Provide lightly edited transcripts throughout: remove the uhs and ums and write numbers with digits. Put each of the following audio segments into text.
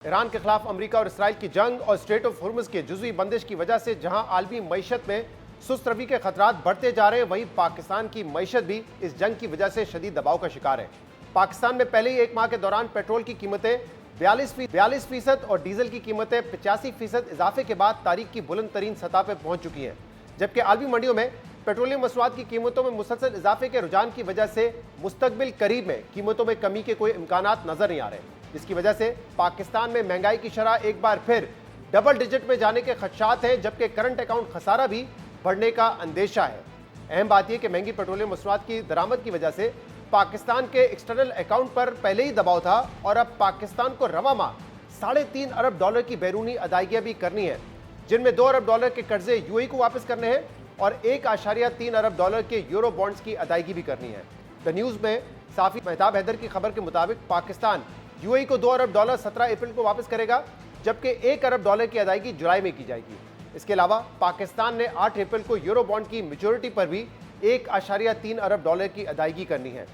Iran के खिलाफ America और इसराइल की जंग और स्ट्रेट ऑफ हुर्मुज के जुज़वी बंदिश की वजह से जहां आलमी मईशत में सुस्त रवी के खतरात बढ़ते जा रहे हैं, वहीं पाकिस्तान की मईशत भी इस जंग की वजह से शदीद दबाव का शिकार है। पाकिस्तान में पहले ही एक माह के दौरान पेट्रोल की कीमतें 42% और डीजल की कीमतें 85% इजाफे के बाद तारीख की बुलंद तरीन सतह पर पहुंच चुकी हैं, जबकि आलमी मंडियों में पेट्रोलियम मसनूआत की कीमतों में मुसलसल इजाफे के रुझान की वजह से मुस्तकबिल करीब में कीमतों में कमी के कोई इम्कानात नजर नहीं आ रहे, जिसकी वजह से पाकिस्तान में महंगाई की शरह एक बार फिर डबल डिजिट में जाने के खदशात हैं, जबकि करंट अकाउंट खसारा भी बढ़ने का अंदेशा है। अहम बात यह कि महंगी पेट्रोलियम मसनूआत की दरामद की वजह से पाकिस्तान के एक्सटर्नल अकाउंट पर पहले ही दबाव था और अब पाकिस्तान को रवा माह $3.5 अरब की बैरूनी अदायगियां भी करनी है, जिनमें $2 अरब के कर्जे यूएई को वापस करने हैं और $1.3 अरब के यूरो बॉन्ड्स की अदायगी भी करनी है। द न्यूज़ में साफी मेहताब हैदर की खबर के मुताबिक पाकिस्तान यूएई को $2 अरब 17 अप्रैल को वापस करेगा, जबकि $1 अरब की अदायगी जुलाई में की जाएगी। इसके अलावा पाकिस्तान ने 8 अप्रैल को यूरो बॉन्ड की मैच्योरिटी पर भी $1.3 अरब की अदायगी करनी है।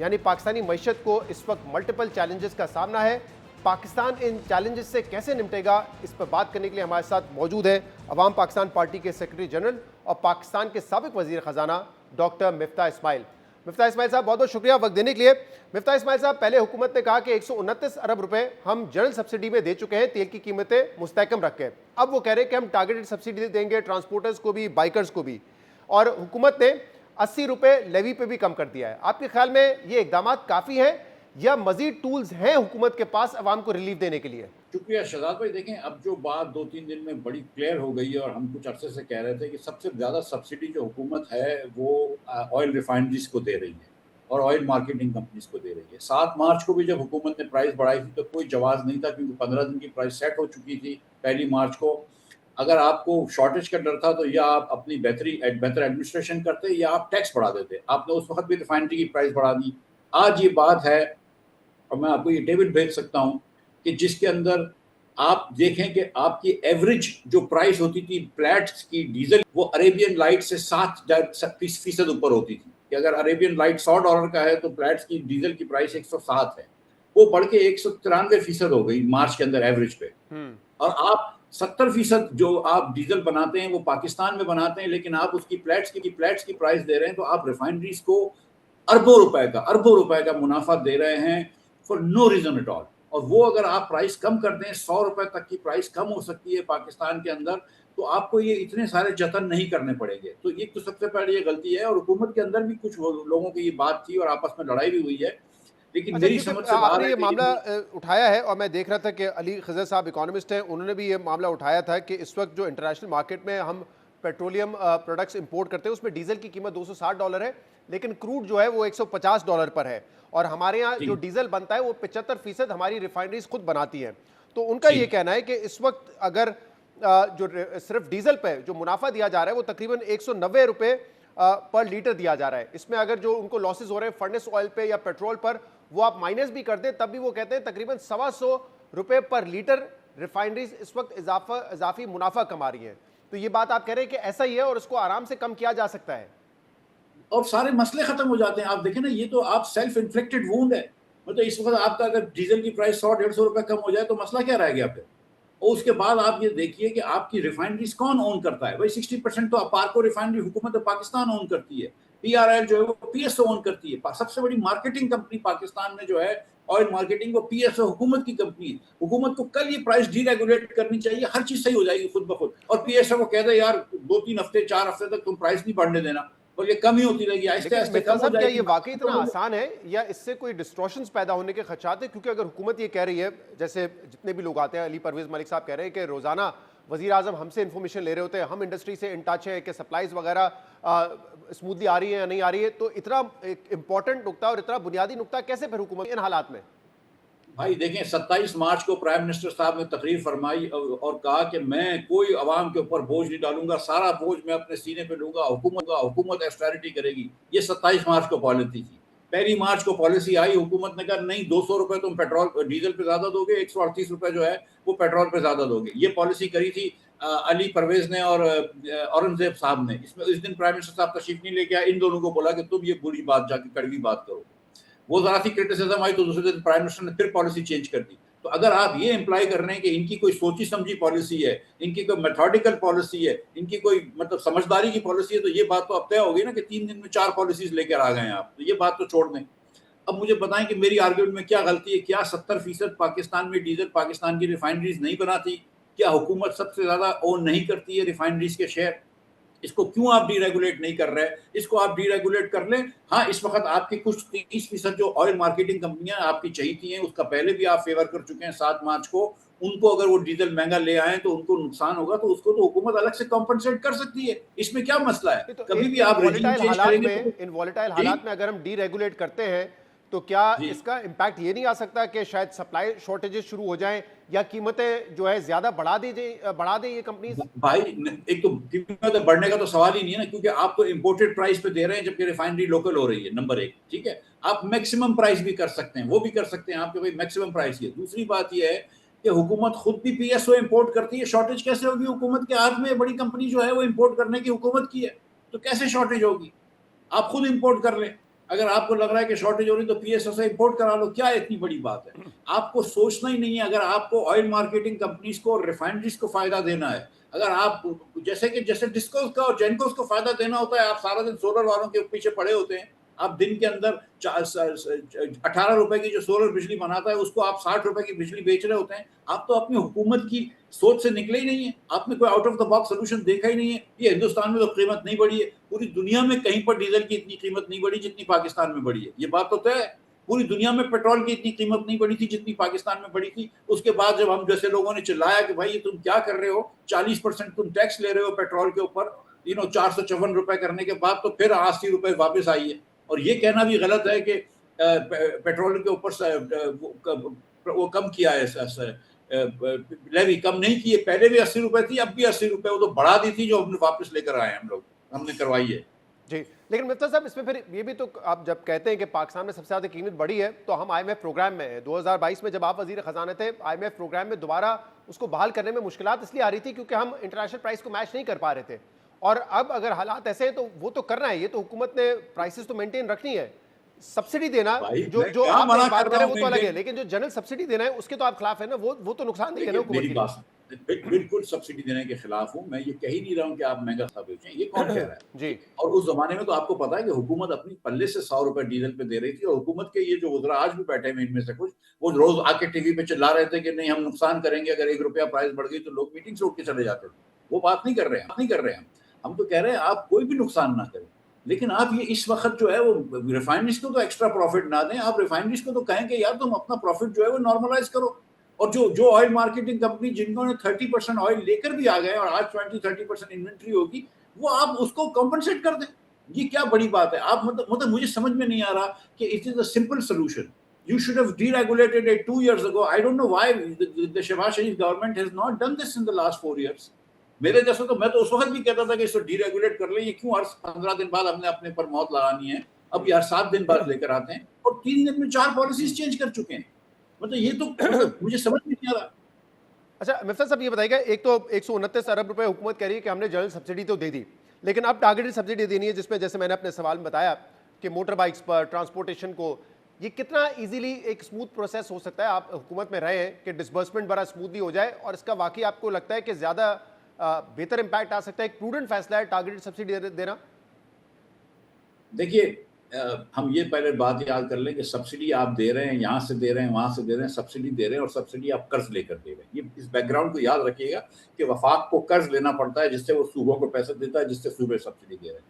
यानी पाकिस्तानी मईशत को इस वक्त मल्टीपल चैलेंजेस का सामना है। पाकिस्तान इन चैलेंजेस से कैसे निपटेगा, इस पर बात करने के लिए हमारे साथ मौजूद है अवाम पाकिस्तान पार्टी के सेक्रेटरी जनरल और पाकिस्तान के साबिक वजीर खजाना डॉक्टर मिफ्ताह इस्माइल। मिफ्ताह इस्माइल साहब, बहुत बहुत शुक्रिया वक्त देने के लिए। मिफ्ताह इस्माइल साहब, पहले हुकूमत ने कहा कि 129 अरब रुपए हम जनरल सब्सिडी में दे चुके हैं, तेल की कीमतें मुस्तहकम रख के। अब वो कह रहे हैं कि हम टारगेटेड सब्सिडी देंगे ट्रांसपोर्टर्स को भी, बाइकर्स को भी, और हुकूमत ने 80 रुपए लेवी पे भी कम कर दिया है। आपके ख्याल में ये इकदाम काफ़ी हैं या मजीद टूल्स हैं हुकूमत के पास अवाम को रिलीफ देने के लिए? शुक्रिया शहजाद भाई। देखें, अब जो बात 2-3 दिन में बड़ी क्लियर हो गई है और हम कुछ अरसे से कह रहे थे कि सबसे ज़्यादा सब्सिडी जो हुकूमत है वो ऑयल रिफाइनरीज को दे रही है और ऑयल मार्केटिंग कंपनीज को दे रही है। 7 मार्च को भी जब हुकूमत ने प्राइस बढ़ाई थी तो कोई जवाब नहीं था, क्योंकि 15 दिन की प्राइस सेट हो चुकी थी 1 मार्च को। अगर आपको शॉर्टेज का डर था तो या आप अपनी बेहतर एडमिनिस्ट्रेशन करते या आप टैक्स बढ़ा देते। आपने उस वक्त भी रिफाइनरी की प्राइस बढ़ा दी। आज ये बात है और मैं आपको ये टेबल भेज सकता हूँ कि जिसके अंदर आप देखें कि आपकी एवरेज जो प्राइस होती थी प्लेट्स की डीजल, वो अरेबियन लाइट से 7% ऊपर होती थी। कि अगर अरेबियन लाइट $100 का है तो प्लेट्स की डीजल की प्राइस 107 है, वो बढ़ के 193% हो गई मार्च के अंदर एवरेज पे। और आप 70% जो आप डीजल बनाते हैं वो पाकिस्तान में बनाते हैं, लेकिन आप उसकी प्लेट्स की प्राइस दे रहे हैं, तो आप रिफाइनरीज को अरबों रुपए का मुनाफा दे रहे हैं for no reason at all. और वो अगर आप प्राइस कम कर दें, $100 तक की प्राइस कम हो सकती है पाकिस्तान के अंदर, तो आपको ये इतने सारे जतन नहीं करने पड़ेंगे। तो ये तो सबसे पहले ये गलती है। और हुकूमत के अंदर भी कुछ लोगों की ये बात थी और आपस में लड़ाई भी हुई है, लेकिन अच्छा, मेरी क्योंकि समझ से बाहर आपने है ये कि मामला उठाया है और मैं देख रहा था कि अली खजर साहब इकोनॉमिस्ट हैं, उन्होंने भी ये मामला उठाया था कि इस वक्त जो इंटरनेशनल मार्केट में हम पेट्रोलियम प्रोडक्ट्स इंपोर्ट करते हैं उसमें डीजल की कीमत $260 है, लेकिन क्रूड जो है वो $150 पर है, और हमारे यहाँ जो डीजल बनता है वो 75% हमारी रिफाइनरीज खुद बनाती हैं। तो उनका ये कहना है कि इस वक्त अगर जो सिर्फ डीजल पे जो मुनाफा दिया जा रहा है वो तकरीबन $190 पर लीटर दिया जा रहा है। इसमें अगर जो उनको लॉसेज हो रहे हैं फर्नेस ऑयल पे या पेट्रोल पर, वो आप माइनस भी कर दें तब भी वो कहते हैं तकरीबन $125 पर लीटर रिफाइनरीज इस वक्त इजाफी मुनाफा कमा रही हैं। तो ये बात आप कह रहे हैं कि ऐसा ही है और उसको आराम से कम किया जा सकता है और सारे मसले खत्म हो जाते हैं। आप देखें ना, ये तो आप सेल्फ इन्फ्लिक्टेड वुंड है। मतलब इस वक्त आपका अगर डीजल की प्राइस $100-150 कम हो जाए तो मसला क्या रह गया फिर? और उसके बाद आप ये देखिए कि आपकी रिफाइनरीज कौन ओन करता है भाई। 60% तो अपारको रिफाइनरी हुकूमत पाकिस्तान ओन करती है। पीआरएल जो है वो पीएसओ ओन करती है। सबसे बड़ी मार्केटिंग कंपनी पाकिस्तान में जो है ऑयल मार्केटिंग, वो पीएसओ हुकूमत की कंपनी है। हुकूमत को कल ये प्राइस डीरेगुलेट करनी चाहिए, हर चीज सही हो जाएगी खुद ब खुद। और पीएसओ को कह दे यार 2-3 हफ्ते 4 हफ्ते तक तुम प्राइस नहीं बढ़ने देना और ये कम ही होती रहेगी, आहिस्ते लेकिन आहिस्ते मिफ्ता कम हो साहब, क्या जाएगी। ये वाकई इतना आसान है या इससे कोई डिस्टॉर्शंस पैदा होने के खदशात है? क्योंकि अगर हुकूमत ये कह रही है, जैसे जितने भी लोग आते हैं, अली परवेज मलिक साहब कह रहे हैं कि रोजाना वजीर आजम हमसे इन्फॉर्मेशन ले रहे होते हैं, हम इंडस्ट्री से इन टच है कि सप्लाईज वगैरह स्मूथली आ रही है या नहीं आ रही है, तो इतना एक इंपॉर्टेंट नुकता और इतना बुनियादी नुकता कैसे फिर हुकूमत इन हालात में? भाई देखें, 27 मार्च को प्राइम मिनिस्टर साहब ने तकरीर फरमाई और कहा कि मैं कोई अवाम के ऊपर बोझ नहीं डालूंगा, सारा बोझ मैं अपने सीने पे लूंगा, हुकूमत एक्सटेरिटी करेगी। ये 27 मार्च को पॉलिसी थी। 1 मार्च को पॉलिसी आई, हुकूमत ने कहा नहीं, $200 तुम पेट्रोल डीजल पे ज्यादा दोगे, $138 जो है वो पेट्रोल पे ज्यादा दोगे। ये पॉलिसी करी थी अली परवेज ने और औरंगजेब साहब ने। इसमें इस दिन प्राइम मिनिस्टर साहब तशरीफ नहीं लेके आए, इन दोनों को बोला कि तुम ये बुरी बात जाके कड़वी बात करो। वो जरा सी क्रिटिसिज्म आई तो दूसरे दिन प्राइम मिनिस्टर ने फिर पॉलिसी चेंज कर दी। तो तो अगर आप ये इम्प्लाई कर रहे हैं कि इनकी कोई सोची समझी पॉलिसी है, इनकी कोई मेथोडिकल पॉलिसी है, इनकी कोई मतलब समझदारी की पॉलिसी है, तो ये बात तो अब तय होगी ना कि 3 दिन में 4 पॉलिसीज लेकर आ गए हैं आप, तो ये बात तो छोड़ दें। अब मुझे बताएं कि मेरी आर्ग्यूमेंट में क्या गलती है? क्या 70% पाकिस्तान में डीजल पाकिस्तान की रिफाइनरीज नहीं बनाती? क्या हुकूमत सबसे ज्यादा ओन नहीं करती है रिफाइनरीज के शेयर? इसको क्यों आप डीरेगुलेट नहीं कर रहे? इसको आप डीरेगुलेट कर लें। हाँ, इस वक्त आपकी कुछ 30% जो ऑयल मार्केटिंग कंपनियां आपकी चाहिए हैं, उसका पहले भी आप फेवर कर चुके हैं 7 मार्च को। उनको अगर वो डीजल महंगा ले आए तो उनको नुकसान होगा, तो उसको तो हुकूमत अलग से कॉम्पनसेट कर सकती है। इसमें क्या मसला है? नहीं तो कभी भी इन आप रेजिम वॉलेटाइल चेंज हालात करेंगे तो। में, इन वॉलेटाइल जी हालात में अगर हम डीरेगुलेट करते हैं तो क्या जी इसका इम्पैक्ट ये नहीं आ सकता कि शायद सप्लाई शॉर्टेजेस शुरू हो जाएं या कीमतें जो है ज्यादा बढ़ा दे ये कंपनीज? भाई, एक तो कीमत बढ़ने का तो सवाल ही नहीं है ना, क्योंकि आप तो इम्पोर्टेड प्राइस पे दे रहे हैं जबकि रिफाइनरी लोकल हो रही है, नंबर एक। ठीक है, आप मैक्सिमम प्राइस भी कर सकते हैं, वो भी कर सकते हैं आपके भाई, मैक्सिमम प्राइस ही है। दूसरी बात ये है कि हुकूमत खुद भी पीएसओ इंपोर्ट करती है, शॉर्टेज कैसे होगी? हुकूमत के हाथ में बड़ी कंपनी जो है वो इंपोर्ट करने की हुकूमत की है, तो कैसे शॉर्टेज होगी? आप खुद इंपोर्ट कर लें। अगर आपको लग रहा है कि शॉर्टेज हो रही तो पीएसओ से इंपोर्ट करा लो, क्या इतनी बड़ी बात है? आपको सोचना ही नहीं है। अगर आपको ऑयल मार्केटिंग कंपनीज को और रिफाइनरीज को फायदा देना है, अगर आप जैसे डिस्कोस का और जेनकोस को फायदा देना होता है, आप सारा दिन सोलर वालों के पीछे पड़े होते हैं। आप दिन के अंदर 18 रुपए की जो सोलर बिजली बनाता है उसको आप 60 रुपए की बिजली बेच रहे होते हैं। आप तो अपनी हुकूमत की सोच से निकले ही नहीं है, आपने कोई out of the box solution देखा ही नहीं है। ये हिंदुस्तान में तो कीमत नहीं बढ़ी है, पूरी दुनिया में कहीं पर डीजल की इतनी कीमत नहीं बढ़ी जितनी पाकिस्तान में बढ़ी है, ये बात तो तय है। पूरी दुनिया में पेट्रोल की इतनी कीमत नहीं बढ़ी थी जितनी पाकिस्तान में बढ़ी थी। उसके बाद जब हम जैसे लोगों ने चिल्लाया कि भाई ये तुम क्या कर रहे हो, 40% तुम टैक्स ले रहे हो पेट्रोल के ऊपर, 454 रुपए करने के बाद तो फिर 80 रुपए वापस आई है। और ये कहना भी गलत है कि पेट्रोल के ऊपर वो कम किया है, लेवी कम नहीं की है। पहले भी 80 रुपए थी, अब भी 80 रुपए, वो तो बढ़ा दी थी जो हमने वापस लेकर आए, हम लोग हमने करवाई है। जी, लेकिन मिफ्ता साहब इसमें फिर ये भी तो आप जब कहते हैं कि पाकिस्तान में सबसे ज़्यादा कीमत बढ़ी है तो हम आईएमएफ प्रोग्राम में हैं। 2022 में जब आप वजीर खजाना थे, आईएमएफ प्रोग्राम में दोबारा उसको बहाल करने में मुश्किलात इसलिए आ रही थी क्योंकि हम इंटरनेशनल प्राइस को मैच नहीं कर पा रहे थे। और अब अगर हालात ऐसे हैं तो वो तो करना है, ये तो हुकूमत ने प्राइसेस तो मेंटेन रखनी है। सब्सिडी देना, भाई जो मैं जो क्या आप मना एक बात कर कर रहा रहे हूँ हैं वो तो अलग है, मेंटेन? लेकिन जो जनरल सब्सिडी देना है उसके तो आप खिलाफ है ना, वो तो नुकसानदेह है ना देखिए हुकूमत मेरी के लिए। बात, बिल्कुल सब्सिडी देने के खिलाफ हूँ मैं। ये कह ही नहीं रहा हूँ कि आप महंगा सा बेचें, ये कौन कह रहा है? जी ठीक है? और उस जमाने में तो आपको पता है कि हुकूमत अपनी पल्ले से 100 रुपए डीजल पे दे रही थी, और हुकूमत के ये जो वज़रा आज भी बैठे हैं इनमें से कुछ, वो रोज आके टीवी पे चिल्ला रहे थे कि नहीं हम नुकसान करेंगे, अगर 1 रुपया प्राइस बढ़ गई तो लोग मीटिंग से उठ के चले जाते थे। वो बात नहीं कर रहे हैं, नहीं कर रहे हैं। हम तो कह रहे हैं आप कोई भी नुकसान ना करें, लेकिन आप ये इस वक्त जो है वो रिफाइनरीज को तो एक्स्ट्रा प्रॉफिट ना दें। आप रिफाइनरीज को तो कहें कि यार तुम अपना प्रॉफिट जो है वो नॉर्मलाइज करो। और जो जो ऑयल मार्केटिंग कंपनी जिन्होंने 30% ऑयल लेकर भी आ गए और आज 20-30% इन्वेंट्री होगी, वो आप उसको कॉम्पनसेट कर दें। ये क्या बड़ी बात है? आप मतलब मुझे समझ में नहीं आ रहा कि it is a simple solution. You should have deregulated it 2 years ago. I don't know why the Shehbaz Sharif government has not done this in the last 4 years. मेरे जैसे तो मैं तो उस वक्त भी कहता था कि इसको डीरेगुलेट कर ले, ये क्यों हर 15 दिन बाद हमने अपने पर मौत लगानी है? अब यार 7 दिन बाद लेकर आते हैं और 3 दिन में 4 पॉलिसीज चेंज कर चुके हैं। मतलब ये तो मतलब मुझे समझ में नहीं आ रहा। अच्छा मिफ्ता साहब ये बताइएगा, एक तो 129 अरब रुपए हुकूमत कह रही है कि हमने जनरल सब्सिडी तो दे दी, लेकिन अब टारगेटेड सब्सिडी देनी है जिसमें जैसे मैंने अपने सवाल में बताया कि मोटर बाइक्स पर ट्रांसपोर्टेशन को, ये कितना इजीली एक स्मूथ प्रोसेस हो सकता है? आप हुकूमत में रहे हैं कि डिसबर्समेंट बड़ा स्मूथली हो जाए और इसका वाकई आपको लगता है कि ज़्यादा बेहतर इंपैक्ट आ सकता है? एक प्रूडेंट फैसला है टारगेटेड सब्सिडी देना? देखिए, हम ये पहले बात याद कर लें कि सब्सिडी आप दे रहे हैं, यहाँ से दे रहे हैं, वहाँ से दे रहे हैं, सब्सिडी दे रहे हैं और सब्सिडी आप कर्ज लेकर दे रहे हैं। ये इस बैकग्राउंड को याद रखिएगा कि वफाक को कर्ज लेना पड़ता है जिससे वो सूबों को पैसा देता है, जिससे सूबे सब्सिडी दे रहे हैं।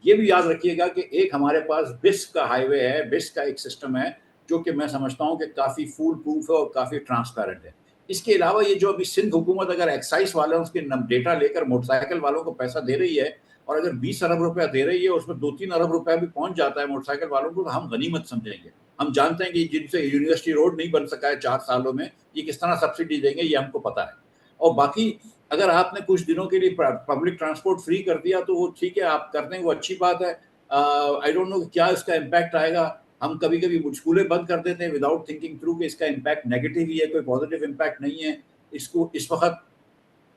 ये भी याद रखिएगा कि एक हमारे पास बिस्क का हाईवे है, बिस्क का एक सिस्टम है जो कि मैं समझता हूँ कि काफ़ी फूल प्रूफ है और काफ़ी ट्रांसपेरेंट है। इसके अलावा ये जो अभी सिंध हुकूमत अगर एक्साइज वालों के डेटा लेकर मोटरसाइकिल वालों को पैसा दे रही है और अगर 20 अरब रुपया दे रही है, उसमें 2-3 अरब रुपया भी पहुंच जाता है मोटरसाइकिल वालों को, तो हम गनीमत समझेंगे। हम जानते हैं कि जिनसे यूनिवर्सिटी रोड नहीं बन सका है 4 सालों में, ये किस तरह सब्सिडी देंगे ये हमको पता है। और बाकी अगर आपने कुछ दिनों के लिए पब्लिक ट्रांसपोर्ट फ्री कर दिया तो वो ठीक है, आप कर दें, वो अच्छी बात है। आई डोंट नो क्या इसका इम्पैक्ट आएगा। हम कभी कभी स्कूलें बंद कर देते हैं विदाउट थिंकिंग थ्रू कि इसका इम्पैक्ट नेगेटिव ही है, कोई पॉजिटिव इम्पैक्ट नहीं है। इसको इस वक्त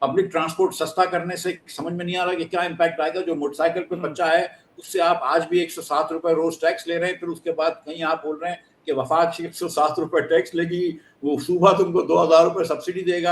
पब्लिक ट्रांसपोर्ट सस्ता करने से समझ में नहीं आ रहा कि क्या इम्पैक्ट आएगा। जो मोटरसाइकिल पे बच्चा है उससे आप आज भी 107 रुपए रोज टैक्स ले रहे हैं, फिर उसके बाद कहीं आप बोल रहे हैं कि वफाक 107 रुपए टैक्स लेगी, वो सूबा तुमको 2000 रुपए सब्सिडी देगा।